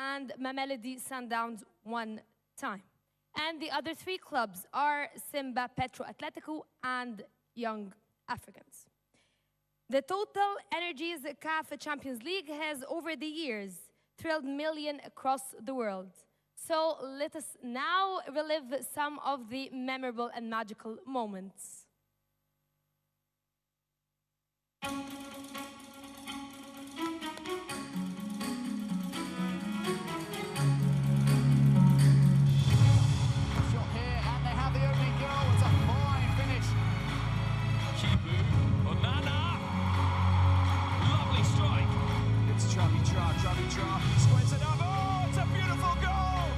and Mamelodi Sundowns 1 time. And the other 3 clubs are Simba, Petro Atletico, and Young Africans. The TotalEnergies CAF Champions League has, over the years, thrilled millions across the world. So let us now relive some of the memorable and magical moments. Squares it up. Oh, it's a beautiful goal!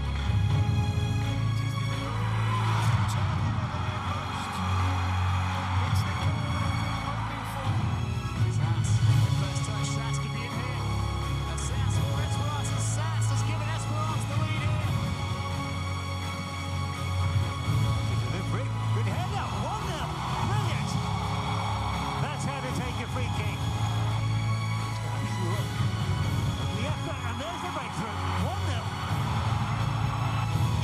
It's the goal they've been hoping for. Sass, the first touch, Sass could be in here. And Sass for Esperance, and Sass has given Esperance the lead here. Good delivery, good header, 1-0, brilliant! That's how to take a free kick. And there's the breakthrough, 1-0.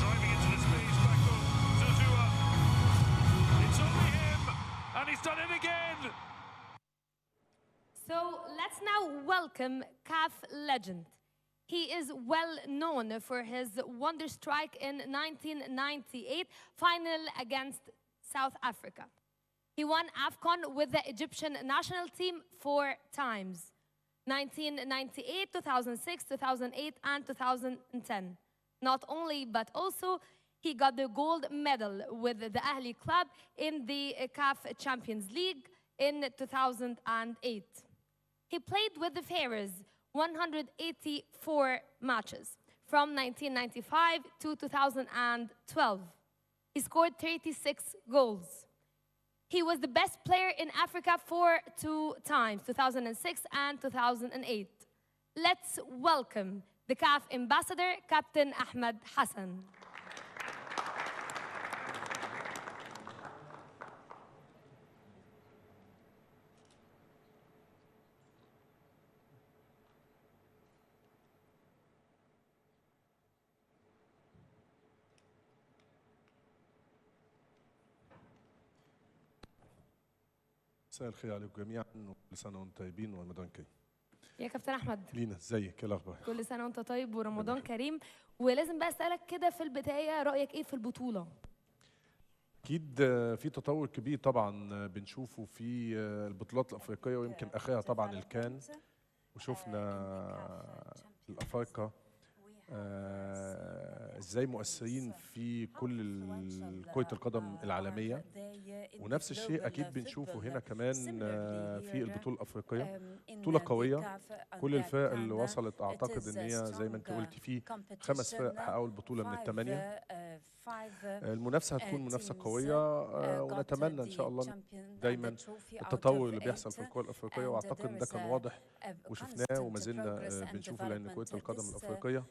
Driving into the space, back up, Zazua. It's only him, and he's done it again. So let's now welcome CAF legend. He is well known for his wonder strike in 1998 final against South Africa. He won AFCON with the Egyptian national team 4 times. 1998, 2006, 2008, and 2010. Not only, but also, he got the gold medal with the Ahli club in the CAF Champions League in 2008. He played with the Pharaohs 184 matches from 1995 to 2012. He scored 36 goals. He was the best player in Africa for 2 times, 2006 and 2008. Let's welcome the CAF ambassador, Captain Ahmed Hassan. مساء الخير عليكم جميعا وكل سنه وانتم طيبين ورمضان كريم. يا كابتن احمد لينا ازيك؟ ايه الاخبار؟ كل سنه وانت طيب ورمضان كريم. ولازم بقى اسالك كده في البدايه، رايك ايه في البطوله؟ اكيد في تطور كبير طبعا بنشوفه في البطولات الافريقيه، ويمكن اخرها طبعا الكان، وشفنا الافارقه ازاي مؤثرين في كل كرة القدم العالمية، ونفس الشيء اكيد بنشوفه هنا كمان في البطولة الافريقية. بطولة قوية، كل الفرق اللي وصلت اعتقد ان هي زي ما انت قلتي في 5 فرق حققوا البطولة من ال8. المنافسة هتكون منافسة قوية، ونتمنى ان شاء الله دايما التطور اللي بيحصل في الكرة الافريقية، واعتقد ان ده كان واضح وشفناه وما زلنا بنشوفه، لان كرة القدم الافريقية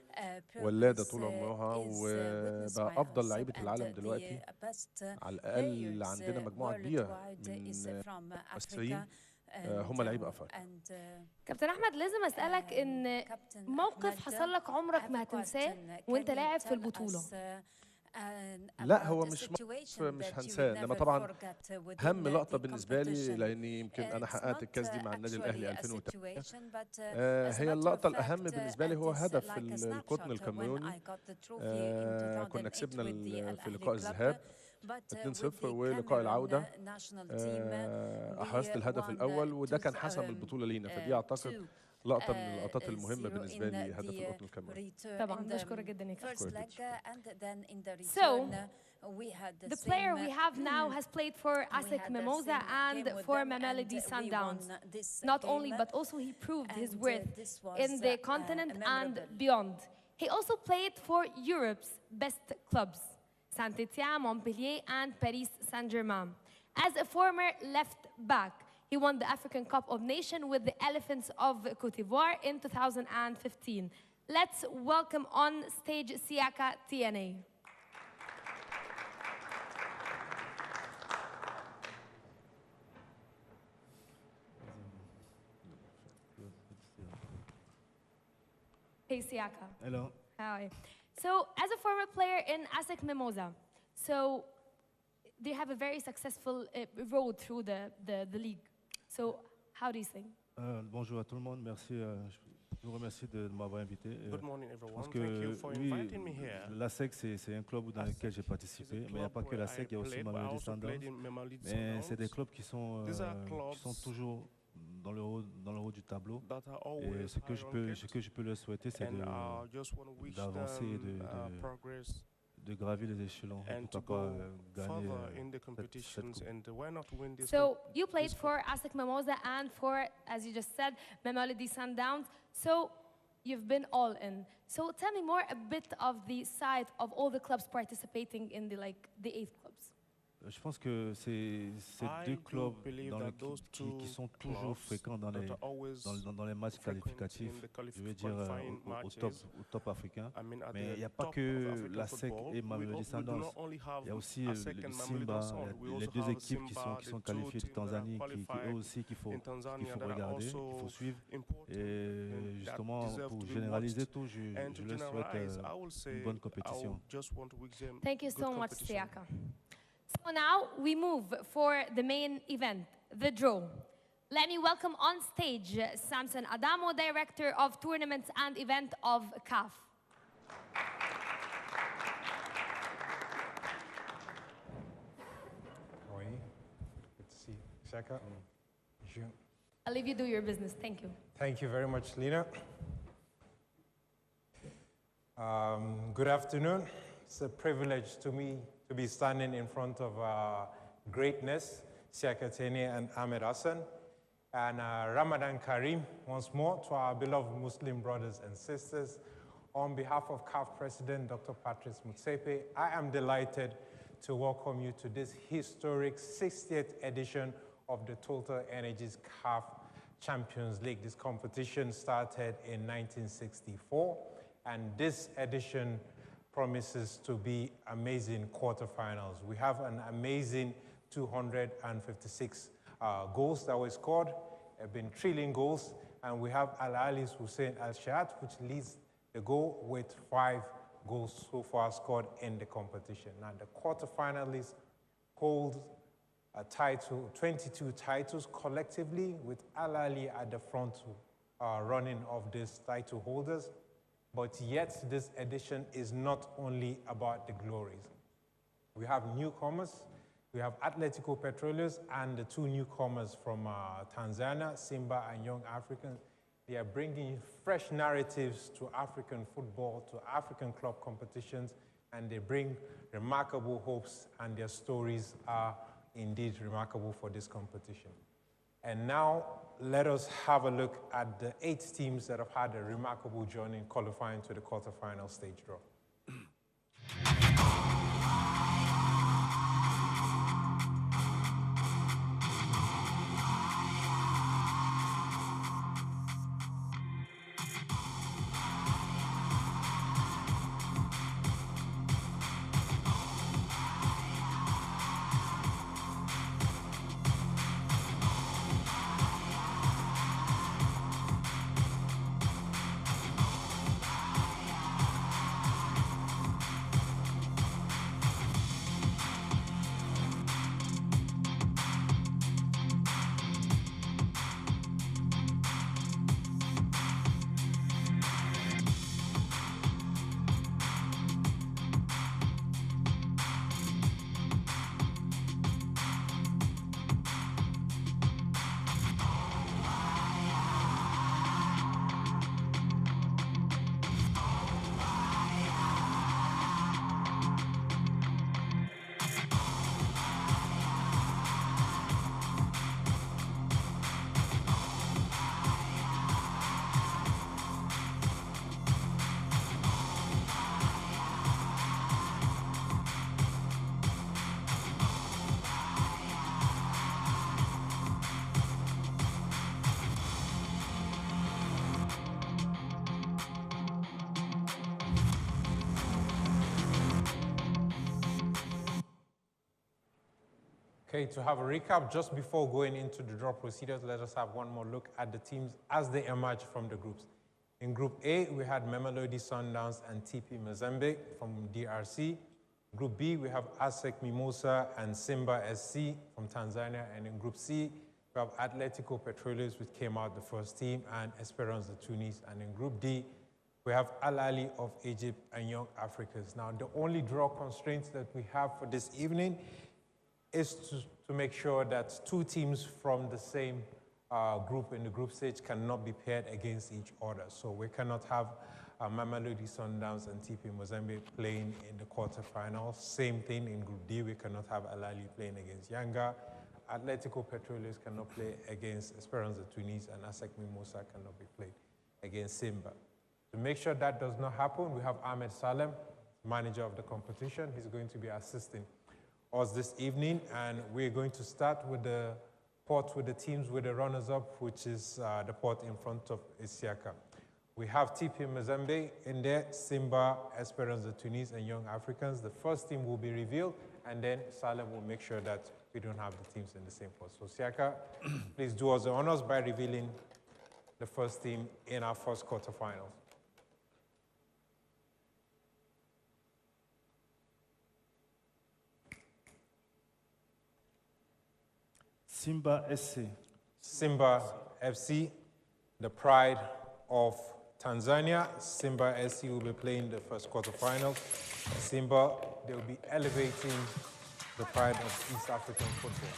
ولادة طول عمرها، وبقى افضل لعيبة العالم دلوقتي. على الاقل عندنا مجموعة كبيرة من الممثلين هم لعيبة افارقة. كابتن احمد، لازم اسالك ان موقف حصل لك عمرك ما هتنساه وانت لاعب في البطولة. لا، هو مش هنساه، انما طبعا اهم لقطه بالنسبه لي، لاني يمكن انا حققت الكاس دي مع النادي الاهلي 2008. هي اللقطه الاهم بالنسبه لي هو هدف القطن الكاميروني. كنا كسبنا في لقاء الذهاب 2-0، ولقاء العوده احرزت الهدف الاول، وده كان حسم البطوله لينا. فدي اعتقد لقطة من اللقطات المهمة بالنسبة لي، هدف القطن الكاميروني. طبعا بشكرك جدا يا كابتن. So, the player we have now has played for ASEC Mimosa and for Mamelodi Sundowns. Not only, but also he proved his worth in the continent and beyond. He also played for Europe's best clubs, Saint-Étienne, Montpellier, and Paris Saint-Germain. As a former left back, he won the African Cup of Nations with the Elephants of Cote d'Ivoire in 2015. Let's welcome on stage Siaka TNA. Hey Siaka. Hello. So, as a former player in ASEC Mimosa, so they have a very successful road through the league. So, how do you think? Bonjour à tout le monde, merci. Je vous remercie de m'avoir invité. Good morning, everyone. Parce Thank que you for oui, inviting me here. l'ASEC, c'est un club dans lequel j'ai participé, mais il n'y a pas que l'ASEC, il y a aussi Mamelodi Sundowns. Mais c'est des clubs qui sont toujours dans le haut du tableau. Et ce que je peux leur souhaiter, c'est d'avancer et de gravir les échelons et pourquoi pas gagner cette coupe. So you played for ASEC Mimosa and for, as you just said, Mamelodi Sundowns. So you've been all in. So tell me more a bit of the side of all the clubs participating in the 8 clubs. Je pense que c'est deux clubs qui sont toujours fréquents dans les matchs qualificatifs, je veux dire au top africain. Mais il n'y a pas que la SEC et Mamelodi Sundowns. Il y a aussi le Simba, les deux équipes qui sont qualifiées de Tanzanie, eux aussi qu'il faut regarder, qu'il faut suivre. Et justement, pour généraliser tout, je leur souhaite une bonne compétition. Thank you so much, Siaka. So now we move for the main event, the draw. Let me welcome on stage Samson Adamo, Director of Tournaments and Event of CAF. How are you? Good to see you. Shaka? Bonjour. I'll leave you do your business. Thank you. Thank you very much, Lina. Good afternoon. It's a privilege to me to be standing in front of greatness, Siaka Tene and Ahmed Hassan. And Ramadan Kareem, once more, to our beloved Muslim brothers and sisters. On behalf of CAF President Dr. Patrice Motsepe, I am delighted to welcome you to this historic 60th edition of the TotalEnergies CAF Champions League. This competition started in 1964, and this edition promises to be amazing quarterfinals. We have an amazing 256 goals that were scored, have been thrilling goals, and we have Al Ali's Hussein Al Shayat, which leads the goal with 5 goals so far scored in the competition. Now, the quarterfinalists hold a title, 22 titles collectively, with Al Ali at the front running of these title holders. But yet, this edition is not only about the glories. We have newcomers. We have Atletico Petroleros and the 2 newcomers from Tanzania, Simba and Young Africans. They are bringing fresh narratives to African football, to African club competitions, and they bring remarkable hopes, and their stories are indeed remarkable for this competition. And now, let us have a look at the 8 teams that have had a remarkable journey qualifying to the quarterfinal stage draw. Okay, to have a recap, just before going into the draw procedures, let us have one more look at the teams as they emerge from the groups. In Group A, we had Mamelodi Sundowns and TP Mozambique from DRC. Group B, we have ASEC Mimosa and Simba SC from Tanzania. And in Group C, we have Atletico Petroleros, which came out the first team, and Esperance de Tunis. And in Group D, we have Al Ahly of Egypt and Young Africans. Now, the only draw constraints that we have for this evening is to make sure that two teams from the same group in the group stage cannot be paired against each other. So we cannot have Mamelodi Sundowns and TP Mozambique playing in the quarterfinals. Same thing in Group D, we cannot have Al Ahly playing against Yanga. Atletico Petroleros cannot play against Esperance de Tunis, and ASEC Mimosa cannot be played against Simba. To make sure that does not happen, we have Ahmed Salem, manager of the competition. He's going to be assisting us this evening, and we're going to start with the pot with the teams with the runners-up, which is the pot in front of Isiaka. We have TP Mozambique in there, Simba, Esperance de Tunis, and Young Africans. The first team will be revealed, and then Salem will make sure that we don't have the teams in the same pot. So Siaka, please do us the honors by revealing the first team in our first quarterfinals. Simba SC. Simba FC, the pride of Tanzania. Simba SC will be playing the first quarterfinals. Simba, they will be elevating the pride of East African football.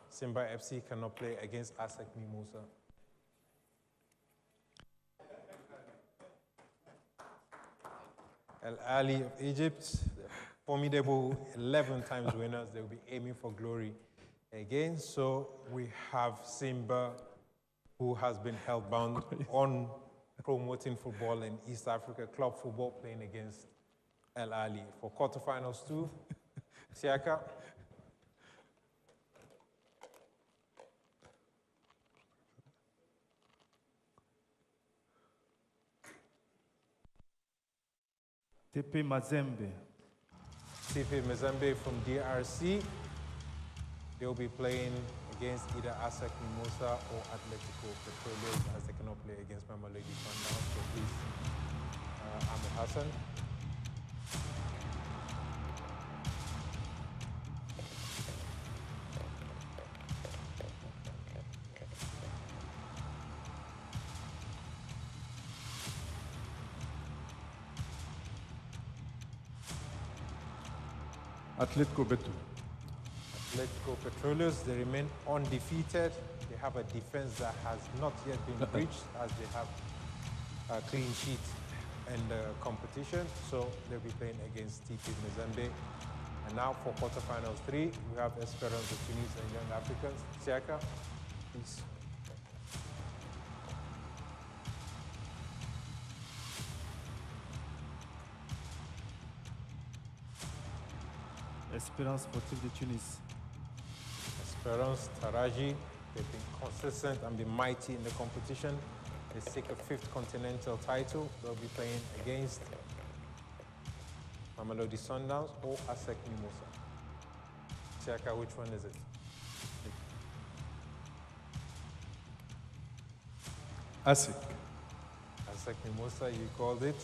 Simba FC cannot play against ASEC Mimosa. Al Ahly of Egypt, formidable 11 times winners. They will be aiming for glory again. So we have Simba, who has been held-bound on promoting football in East Africa, club football, playing against Al Ahly. For quarterfinals too, Siaka. TP Mazembe. TP Mozambique from DRC. They'll be playing against either ASEC Mimosa or Atletico Petroleros, as they cannot play against Mamelodi Sundowns. So please, Ahmed Hassan. Atletico Beto. Atletico Petroleros, they remain undefeated. They have a defense that has not yet been breached, as they have a clean sheet in the competition. So they'll be playing against TP Mozambique. And now for quarterfinals 3, we have Esperance de Tunis and Young Africans. Siaka, please. Espérance Sportive de Tunis. Esperance Taraji, they've been consistent and been mighty in the competition. They seek a 5th continental title. They'll be playing against Mamelodi Sundowns or ASEC Mimosa. Siaka, which one is it? ASEC. ASEC Mimosa, you called it.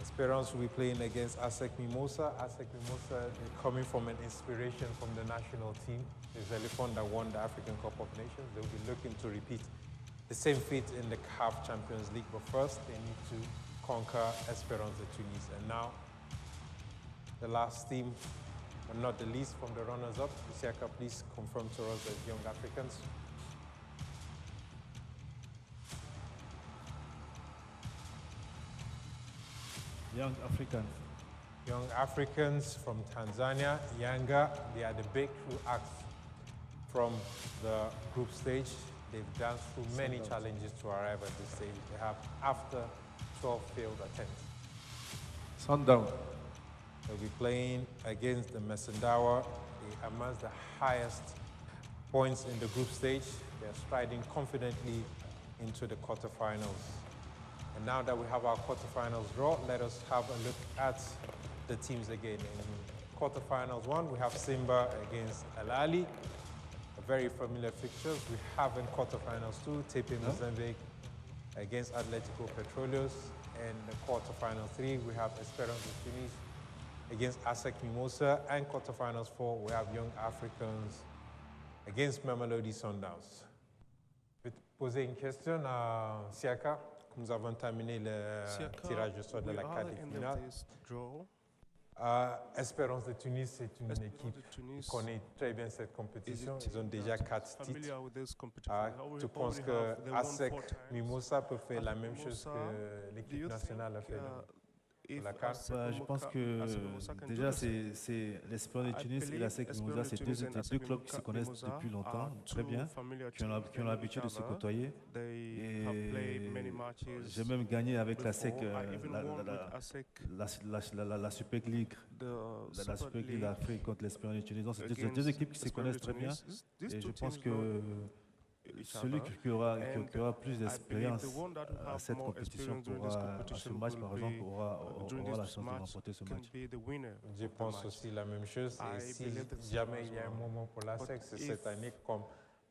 Esperance will be playing against ASEC Mimosa. ASEC Mimosa, they're coming from an inspiration from the national team. It's Elephant that won the African Cup of Nations. They'll be looking to repeat the same feat in the CAF Champions League, but first they need to conquer Esperance de Tunis. And now, the last team, but not the least, from the runners-up. Isiaka, please confirm to us as Young Africans. Young Africans. Young Africans from Tanzania, Yanga, they are the breakthrough acts from the group stage. They've danced through many challenges to arrive at this stage. They have, after 12 failed attempts. Sundown. They'll be playing against the Masandawa. They amassed the highest points in the group stage. They're striding confidently into the quarterfinals. And now that we have our quarterfinals draw, let us have a look at the teams again. In quarterfinals 1, we have Simba against Al Ahly. very familiar fixtures. We have in quarterfinals too, TP Mozambique against Atletico Petróleos. In the quarterfinal 3, we have Esperance de Tunis against ASEC Mimosa. And quarterfinals 4, we have Young Africans against Mamelodi Sundowns. Je vais te poser une question à Siaka. Nous avons terminé le tirage au sort de la quart de finale. Espérance de Tunis, c'est une équipe qui connaît très bien cette compétition. Ils ont déjà 4 titres. Tu penses que ASEC Mimosa peut faire la même chose que l'équipe nationale a fait pour la CAF? Je pense que déjà, c'est l'Espérance de Tunis et l'ASEC Mimosa, c'est deux clubs qui se connaissent depuis longtemps, très bien, qui ont l'habitude de se côtoyer. Et j'ai même gagné avec l'ASEC la Super League, la Super League d'Afrique contre l'Espérance de Tunis. Donc, c'est deux équipes qui se connaissent très bien. Et je pense que celui qui aura plus d'expérience à cette compétition, à ce match par exemple, aura la chance de remporter ce match. Je pense aussi la même chose. Et si jamais il y a un moment pour l'ASEC, c'est cette année, comme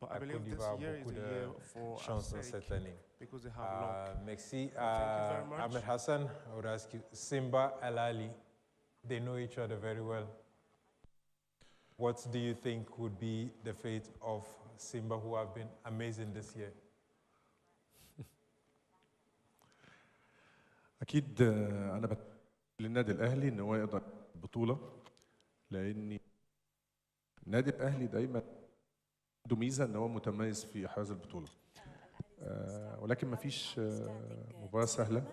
la Côte d'Ivoire a beaucoup de chance dans cette année. Merci. Ahmed Hassan, I would ask you, Simba Al Ali, they know each other very well. What do you think would be the fate of Simba, who have been amazing this year? اكيد انا بتمنى للنادي الاهلي ان هو يقدر البطوله، لان النادي الاهلي دايما عنده ميزه ان هو متميز في حراز البطوله، ولكن ما فيش مباراه سهله.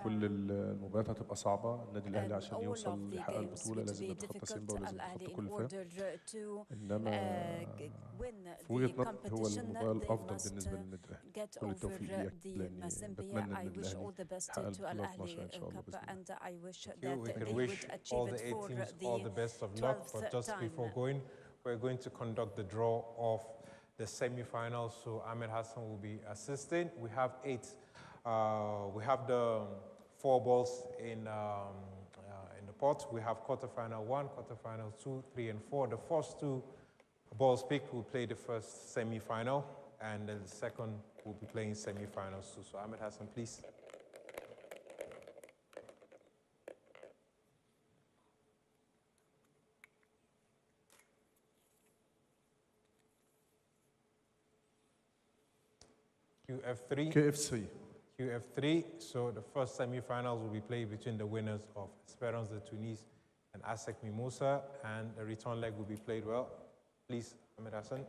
كل المباريات هتبقى صعبه. النادي الاهلي عشان يوصل يحقق البطوله لازم يتخطى سيمبا ولازم يتخطى كل الفرق. انما في وجهه نظري هو المباراه الافضل بالنسبه للنادي الاهلي. كل التوفيق ليه، لان بتمنى ان النادي الاهلي يحقق البطوله 12 ان شاء الله باذن الله. We can wish all the 8 teams all the best of luck, but just before going, we're going to conduct the draw of the semi-finals. So Ahmed Hassan will be assisting. We have 8. We have the 4 balls in the pot. We have quarterfinal 1, quarterfinal 2, 3, and 4. The first 2 balls picked will play the first semi-final, and then the second will be playing semi-finals too. So Ahmed Hassan, please. QF3. KF3. QF3, so the first semi-finals will be played between the winners of Esperance de Tunis and ASEC Mimosa, and the return leg will be played well. Please, Ahmed Hassan.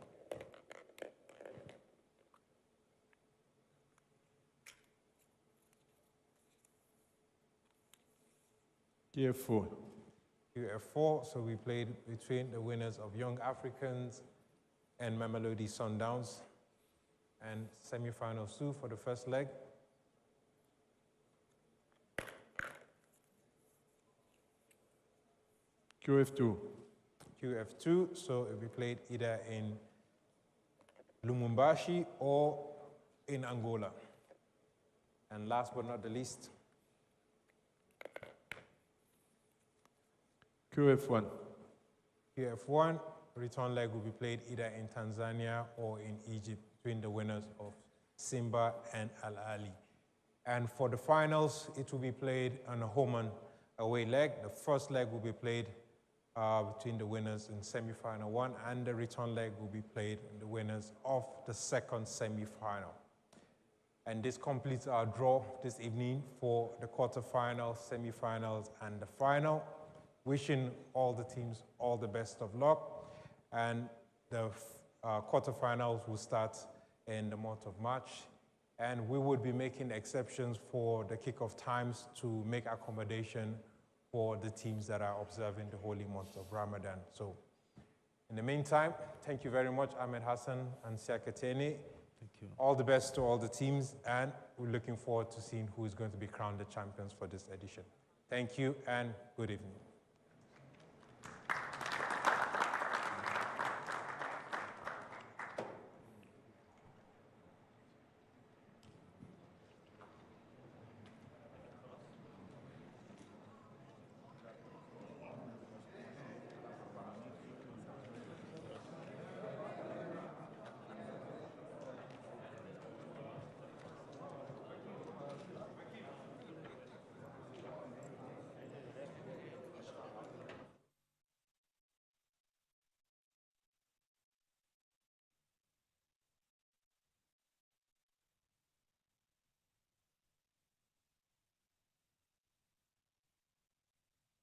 KF4. QF4, so we played between the winners of Young Africans and Mamelodi Sundowns, and semi-finals 2 for the first leg. QF2. QF2, so it will be played either in Lumumbashi or in Angola. And last but not the least, QF1. QF1, return leg will be played either in Tanzania or in Egypt between the winners of Simba and Al Ali. And for the finals, it will be played on a home and away leg. The first leg will be played between the winners in semi-final 1, and the return leg will be played in the winners of the second semi-final. And this completes our draw this evening for the quarterfinals, semi-finals, and the final. Wishing all the teams all the best of luck. And the quarterfinals will start in the month of March. And we would be making exceptions for the kickoff times to make accommodation for the teams that are observing the holy month of Ramadan. So in the meantime, thank you very much, Ahmed Hassan and Siaka Tene. Thank you. All the best to all the teams, and we're looking forward to seeing who is going to be crowned the champions for this edition. Thank you and good evening.